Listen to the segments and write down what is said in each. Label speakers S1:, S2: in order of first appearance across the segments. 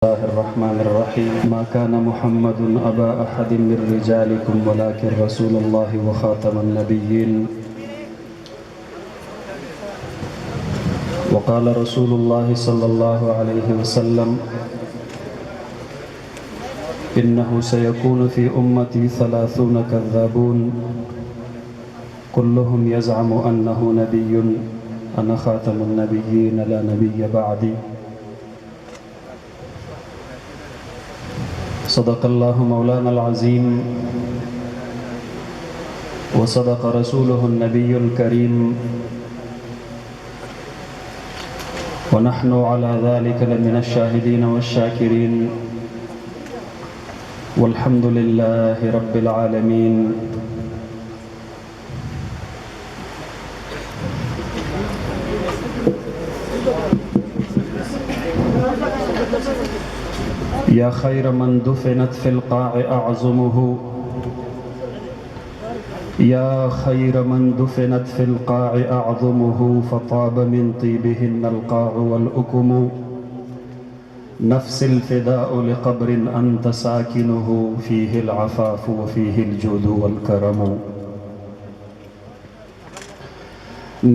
S1: الله الرحمن الرحيم ما كان محمد أبا أحد من رجالكم ولكن رسول الله وخاتم النبيين وقال رسول الله صلى الله عليه وسلم إنه سيكون في أمتي 30 كذابون كلهم يزعم أنه نبي أنا خاتم النبيين لا نبي بعدي صدق الله مولانا العظيم وصدق رسوله النبي الكريم ونحن على ذلك لمن الشاهدين والشاكرين والحمد لله رب العالمين. يا خير من دفنت في القاع أعظمه يا خير من دفنت في القاع أعظمه فطاب من طيبهن القاع والأكم نفس الفداء لقبر أنت ساكنه فيه العفاف وفيه الجود والكرم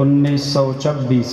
S1: 1926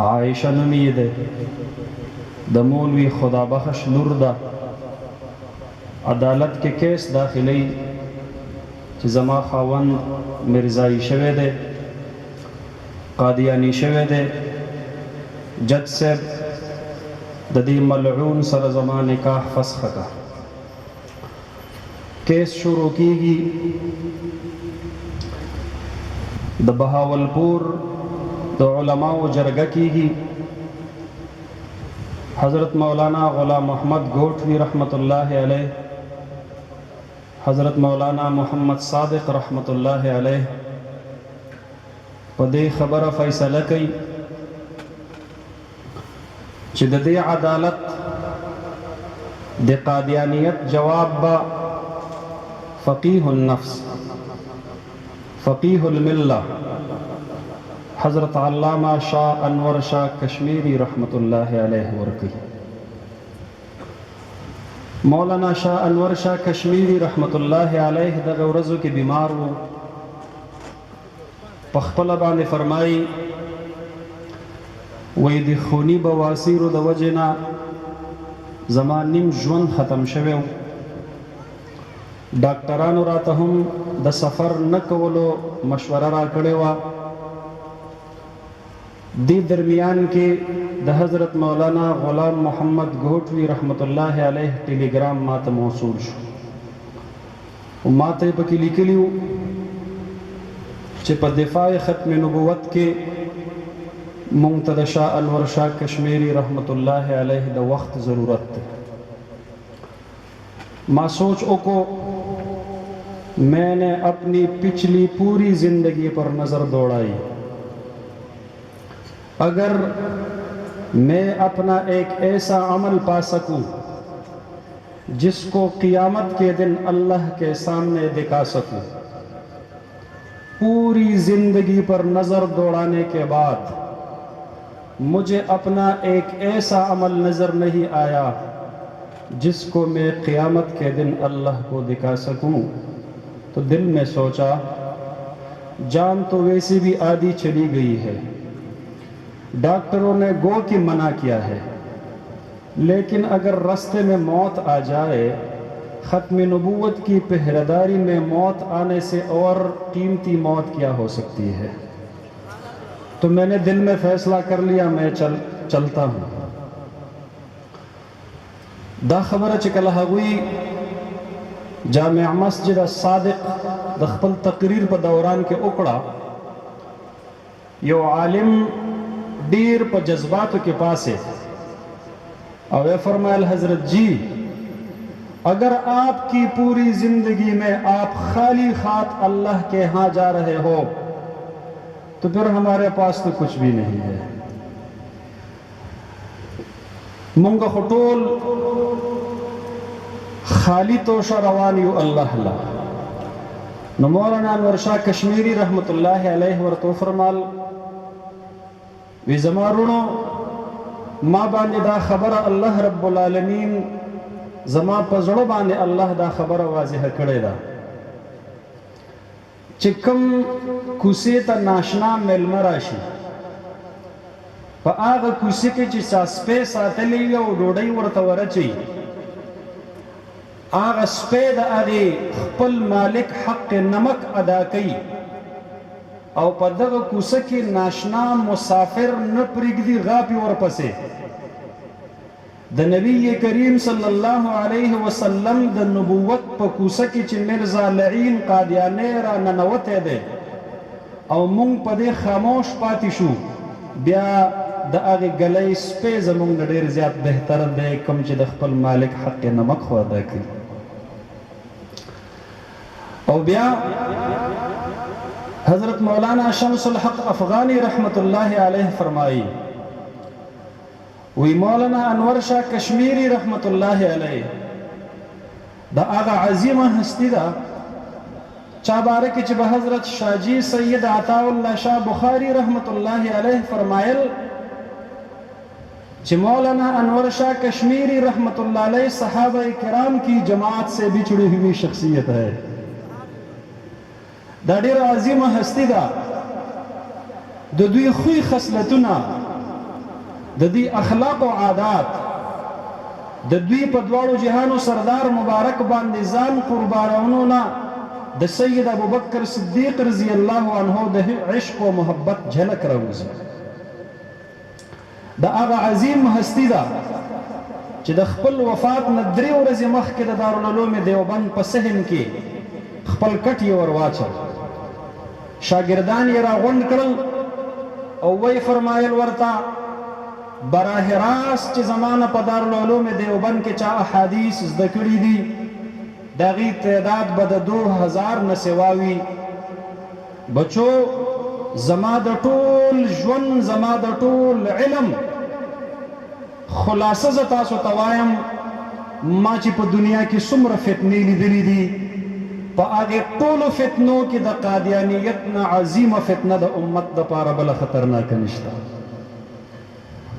S1: عائشہ نمی دے د مولوی خدا بخش لور ده عدالت کې کیس داخلی چې زما خاوند مرزایی شوی دی قادیانی شوی دی جج صاحب د دې ملعون سره زما نکاح فسخ کا کیس شروع کیږي د بهاولپور د علماء جرګه کیږي حضرت مولانا غلام محمد گوٹوی رحمت اللہ علیہ حضرت مولانا محمد صادق رحمت اللہ علیہ پدې خبره فیصله کوي چې د دې عدالت د قادیانیت جواب با فقیه النفس فقیه الملہ حضرت علامہ شاہ انور شاہ کشمیری رحمت اللہ علیہ ورکی مولانا شاہ انور شاہ کشمیری رحمت اللہ علیہ دغه ورځو کې بیمار وو په خپله باندې فرمایي وایي د خوني بواسیرو د وجې نه زما نیم ژوند ختم شوی و ډاکټرانو راته هم د سفر نه کولو مشوره راکړې وه دی درمیان کې د حضرت مولانا غلام محمد گوٹوی رحمت اللہ علیہ ٹیلی گرام ماته موصول شو او ماته پکې لیکلیو چې په دفاع ختم نبوت کې مونږ ته د شاه انور شاه کشمیری رحمت اللہ علیہ د وقت ضرورت ده ما سوچ کو میں نے اپنی پچھلی پوری زندگی پر نظر دوڑائی اگر میں اپنا ایک ایسا عمل پا سکوں جس کو قیامت کے دن اللہ کے سامنے دکھا سکوں پوری زندگی پر نظر دوڑانے کے بعد مجھے اپنا ایک ایسا عمل نظر نہیں آیا جس کو میں قیامت کے دن اللہ کو دکھا سکوں تو دل میں سوچا جان تو ویسی بھی آدھی چلی گئی ہے ڈاکٹروں نے گو کی منع کیا ہے لیکن اگر راستے میں موت آ جائے ختم نبوت کی پہرےداری میں موت آنے سے اور قیمتی موت کیا ہو سکتی ہے تو میں نے دل میں فیصلہ کر لیا میں چلتا ہوں دا خبر چې کله هغوی جامع مسجد الصادق د خپل تقریر په دوران کې وکړه یو عالم ډیر په جذباتو کې پاسه اور یہ فرمائل حضرت جی اگر آپ کی پوری زندگی میں آپ خالی خات اللہ کے ہاں جا رہے ہو تو پھر ہمارے پاس تو کچھ بھی نہیں ہے منگا خطول خالی توشہ روانیو اللہ اللہ نو مولانا انور شاہ کشمیری رحمت اللہ علیہ ورطو فرمال وی زمارونو ما باندې دا خبر الله رب العالمین زما په زړه باندې الله دا خبر واضح کړی دا چې کوم کوسې ته ناشنا مېلمه راشي په هغه کوسې کې چې سپی ساتلی وي او ډوډۍ ورته ورچوي هغه سپی د هغې خپل مالک حق نمک ادا کوي او په دغه کوڅه کې ناشنا مسافر نه پرېږدي غاپي ورپسې د نبی کریم صلی الله علیه وسلم د نبوت په کوڅه کې چې مرزا لعین قادیانی را ننوتی دی او مونږ په دې خاموش پاتې شو بیا د هغې ګلی سپی زمونږ نه ډېر زیات بهتر دی کوم چې د خپل مالک حق نمک خو ادا کوي او بیا حضرت مولانا شمس الحق افغانی رحمت اللہ علیہ فرمائی وی مولانا انور شاہ کشمیری رحمت اللہ علیہ دا آغا عظیم ہستی دا چابارکی چب حضرت شاہ جی سید عطا اللہ شاہ بخاری رحمت اللہ علیہ فرمائل چھ مولانا انور شاہ کشمیری رحمت اللہ علیہ صحابہ کرام کی جماعت سے بچڑی ہوئی شخصیت ہے دا ډیر عظیمه هستی ده د دوی خوی خصلتونه د دوی اخلاق او عادات د دوی په دواړو جهانو سردار مبارک باندې ځان قربانونو نه د سید ابوبکر صدیق رضی الله عنه د عشق او محبت جھلک راوځي. د هغه عظیم هستی ده چې د خپل وفات نه 3 ورځې مخکې د دارالعلوم دیوبند په صحن کې خپل کټ یې ور واچو. شاګردان یې راغونډ کړل او وی فرمایل ورته براه راست چې زمانه په دارالعلوم دیوبند کې چا احادیث زده کړي دي د هغې تعداد به د 2000 نه سوا وي. بچو زما د ټول ژوند زما د ټول علم خلاصه زه تاسو ته وایم ما چې په دنیا کې څومره فتنې لیدلې دي په هغې ټولو فتنو کې د قادیانیت نه عظیمه فتنه د امت دپاره بله خطرناکه نشته.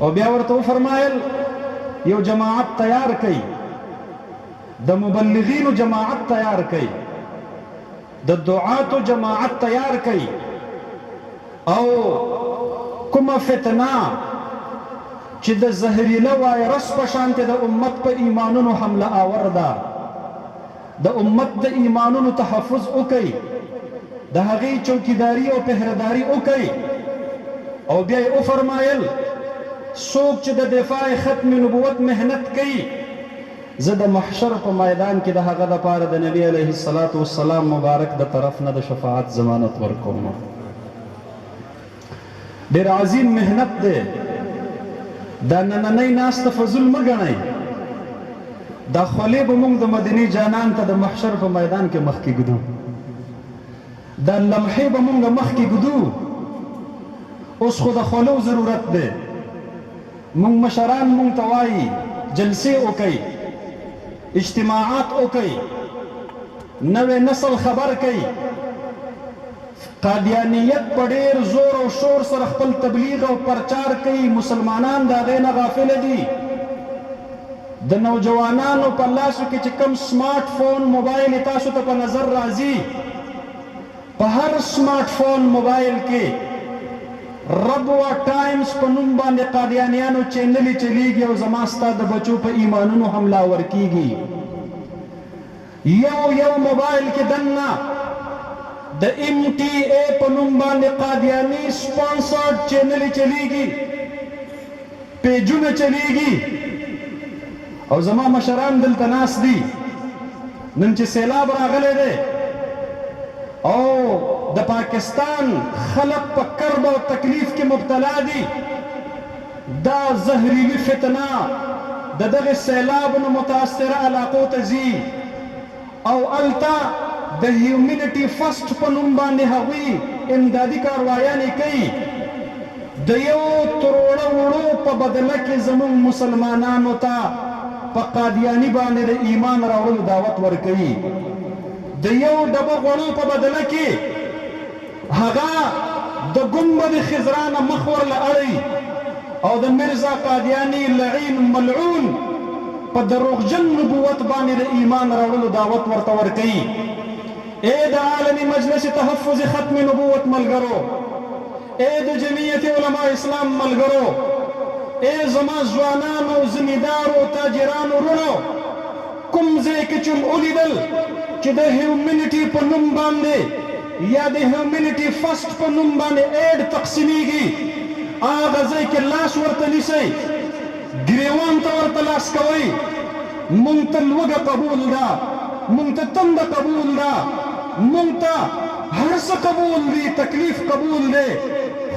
S1: او بیا ورته وفرمایل یو جماعت تیار کړئ، د مبلغینو جماعت تیار کړئ، د دعاتو جماعت تیار کړئ، او کومه فتنه چې د زهریله وایرس په شانتې د امت په ایمانونو حمله آور ده د امت د ایمانونو تحفظ وکړئ، د هغې چوکیداري او پهرداري وکړئ. او بیا یې وفرمایل څوک چې د دفاع ختم نبوت محنت کوي زه د محشر په میدان کې د هغه دپاره د نبی علیه الصلاة والسلام مبارک د طرف نه د شفاعت ضمانت ورکوم. ډېر عظیم محنت دی. دا نننۍ ناسته فضول مه ګڼئ. دا خولې به موږ د مدینې جانان ته د محشر په میدان کې مخکې ږدو، دا لمحې به موږ مخکې ږدو. اوس خو د خولو ضرورت دی. موږ مشران موږ ته وایي جلسې وکئ، اجتماعات وکئ، نوی نسل خبر کئ. قادیانیت په ډېر زور او شور سره خپل تبلیغ او پرچار کوي. مسلمانان د هغې نه غافله دي. د نوجوانانو په لاسو کې چې کوم سمارټ فون موبایل تاسو ته په نظر راځي، په هر سمارټ فون موبایل کې ربوه ټایمز په نوم باندې قادیانیانو چینلې چلیږي او زما ستا د بچو په ایمانونو حمله ور کیږي. یو موبایل کې دننه د MTA په نوم باندې قادیانی سپانسرډ چینلې چلیږي، پیجونه چلیږي. او زما مشران دلته ناست دي. نن چې سیلاب راغلی دی او د پاکستان خلق په کرب او تکلیف کې مبتلا دي، دا زهریلی فتنه د دغه سیلابونو متاثره علاقو ته ځي او الته د هیومینټي فسټ په نوم باندې هغوی امدادي کاروایانې کوي. د یو تروړه وړو په بدله کې زموږ مسلمانانو ته په قادیاني باندې د ایمان راوړلو دعوت ورکوي. د یو ډبه غوړو په بدله کې هغه د ګنبد خضرانه مخ ورله اړوي او د مرزا قادیاني لعین ملعون په دروغجن نبوت باندې د ایمان راوړلو دعوت ورته ورکوي. اے د عالمي مجلس تحفظ ختم نبوت ملګرو، اے د جمعیت علماء اسلام ملګرو، اے زما ځوانانو زمیندارو تاجرانو رونو، کوم ځای کې چې ولیدل چې د هیومینټي په نوم باندې یا د هیومینټي فسټ په نوم باندې ایډ تقسیمیږي هغه ځای کې لاس ورته نیسئ، ګریوان ته ورته لاس کوئ. مونږ ته لوږه قبول ده، مونږ ته تنده قبول ده، مونږ ته هر څه قبول دي، تکلیف قبول دی،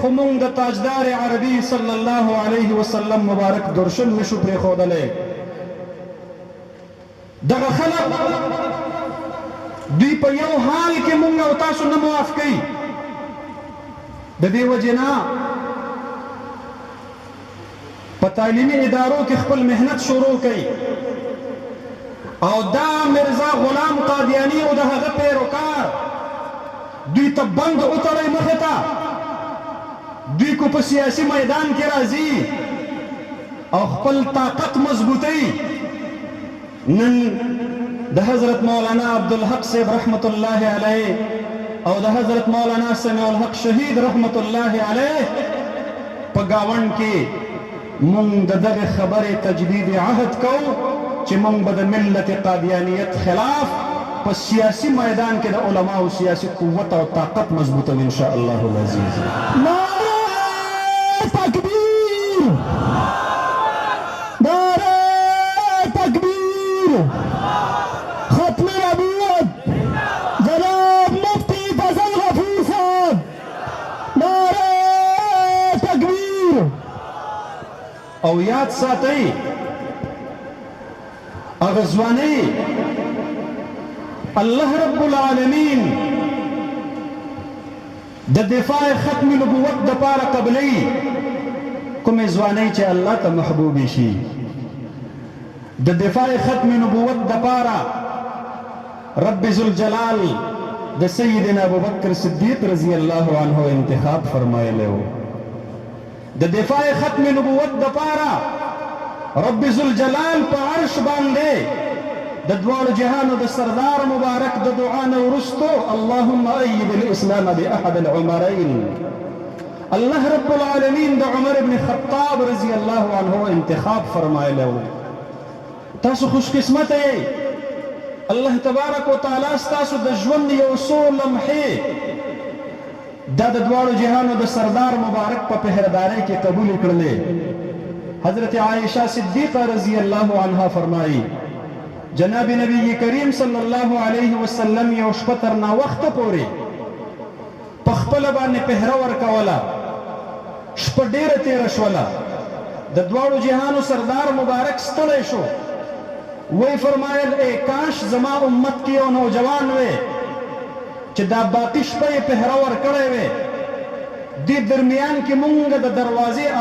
S1: خو مونږ د تاجدار عربي صلی الله علیه وسلم مبارک درشل نشو پرېښودلی. دغه خلق دوی په یو حال کې مونږ او تاسو نه معاف کوي. د دې وجې نه په تعلیمي ادارو کې خپل محنت شروع کوي او دا مرزا غلام قادیانی او د هغه پیروکار دوی ته بند وتړئ مخې ته. دوی کو په سیاسي میدان کې راځي او خپل طاقت مضبوطوي. نن د حضرت مولانا عبدالحق صاحب رحمت الله علیه او د حضرت مولانا سمیع الحق شهید رحمت الله علیه په گاونډ کې مونږ دغه خبره تجدید عهد کو چې مونږ به د ملت قادیانیت خلاف په سیاسي میدان کې د علماو سیاسي قوت او طاقت مضبوطه ان شاء الله العزیز.
S2: نعرہ تکبیر، نعرہ تکبیر. ختم نبوت جناب مفتی فضل غفور صاحب، نعرہ تکبیر.
S1: او یاد ساتئ هغه ځواني الله رب العالمین د دفاع ختم نبوت د پاره قبلي کومې ځواني چې الله ته محبوب شي د دفاع ختم نبوت د پاره رب ذوالجلال د سیدنا ابوبکر صدیق رضی الله عنه انتخاب فرمایلی و. د دفاع ختم نبوت د پاره رب ذوالجلال په عرش باندې د دواړو جهانو د سردار مبارک د دعا نه وروستو اللهم ايد الاسلام باحد العمرين الله رب العالمین د عمر ابن خطاب رضی الله عنه انتخاب فرمایلی و. تاسو خوش قسمت یې، الله تبارک وتعالی ستاسو د ژوند یو څو لمحې دا د دواړو جهانو د سردار مبارک په پهردارۍ کې قبول کړلې. حضرت عائشہ صدیقہ رضی اللہ عنہ فرمائی جناب نبی کریم صلی اللہ علیہ وسلم یو شپه تر ناوخته پورې په خپله باندې پهره ورکوله. شپه ډېره تېره شوله، د دواړو جهانو سردار مبارک ستړی شو. وی فرمایل ای کاش زما امت کې یو نوجوان وی چې دا باقي شپه یې پهره ورکړی وی. دې درمیان کې مونږ د دروازې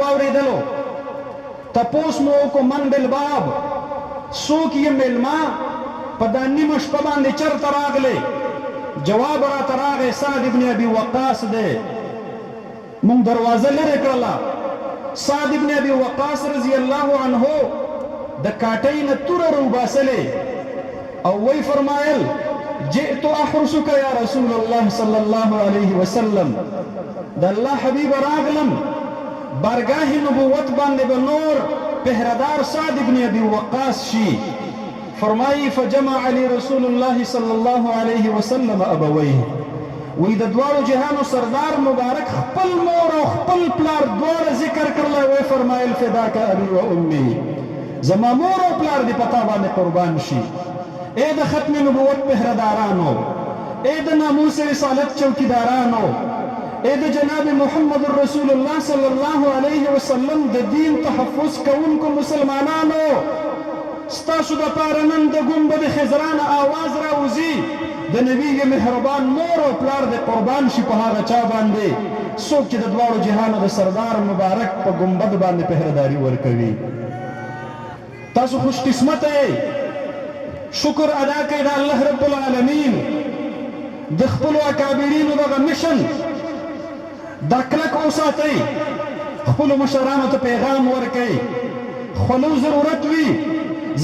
S1: واورېدلو. تپوس مو کو من بالباب څوک یې میلما په دا نیمه شپه باندې چرته راغلی؟ جواب راته راغی سعد ابن ابي وقاص دی. مونږ دروازه لرې کړله. سعد ابن ابي وقاص رضی الله عنه د کاټۍ نه توره روباسلې او وی فرمایل جئت احرسك یا رسول الله صلی الله علیه وسلم، د الله حبیب راغلم بارگاه نبوت باندې به نور پهردار سعد ابن ابي وقاص شي. فرمایي فجمع علی رسول الله صلی الله علیه وسلم ابويه. وی د دواړو جهانو سردار مبارک خپل مور او خپل پلار دواړه ذکر کړل. وی فرمایل فداک ابي و امي، زما مور او پلار دې پتا باندې قربان شي. اے د ختم نبوت پهردارانو، اے د ناموس رسالت چوکیدارانو، اے د جناب محمد رسول الله صلی الله علیه وسلم د دین تحفظ کوونکو مسلمانانو، ستاسو د پاره نن د ګنبد خضرا نه آواز راوځي د نبی مهربان مور او پلار د قربان شي په هغه چا باندې څوک چې د دواړو جهانو د سردار مبارک په ګنبد باندې پهرداري ورکوي. تاسو خوش قسمت یې. شکر ادا کړئ د الله رب العالمین د خپلو اکابرینو دغه مشن دا کلک وساتئ. خپلو مشرانو ته پیغام ورکئ. خولو ضرورت وي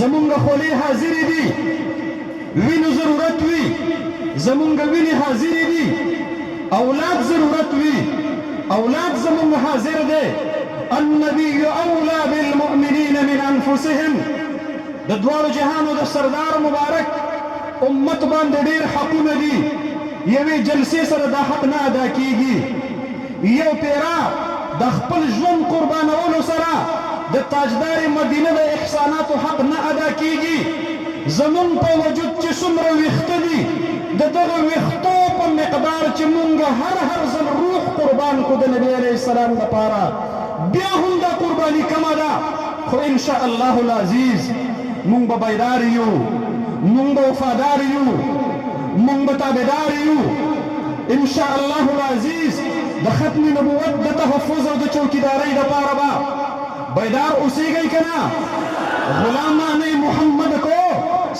S1: زمونږ خولې حاضرې دي، وینو ضرورت وي زمونږ وینې حاضرې دي، اولاد ضرورت وي اولاد زمونږ حاضر دی. النبي اولى بالمؤمنین من انفسهم. د دواړو جهانو د سردار مبارک امت باندې ډېر حقونه دي. یوې جلسې سره دا حق نه ادا کیږي. یو پیرا د خپل ژوند قربانولو سره د تاجدار مدینه د احساناتو حق نه ادا کیږي. زمون په وجود چې څومره ویښته دي د دغه ویښتو په مقدار چې مونږ هر ځل روح قربان کړو د نبي علیه السلام لپاره بیا هم دا قرباني کمه ده. خو ان شاء الله العزیز مونږ به بیدار یو، مونږ به وفادار یو، مونږ به تابعدار یو ان شاء الله العزیز. د ختم نبوت د تحفظ او د چوکیدارۍ لپاره به بیدار اوسیږئ که نه؟ غلامان محمد کو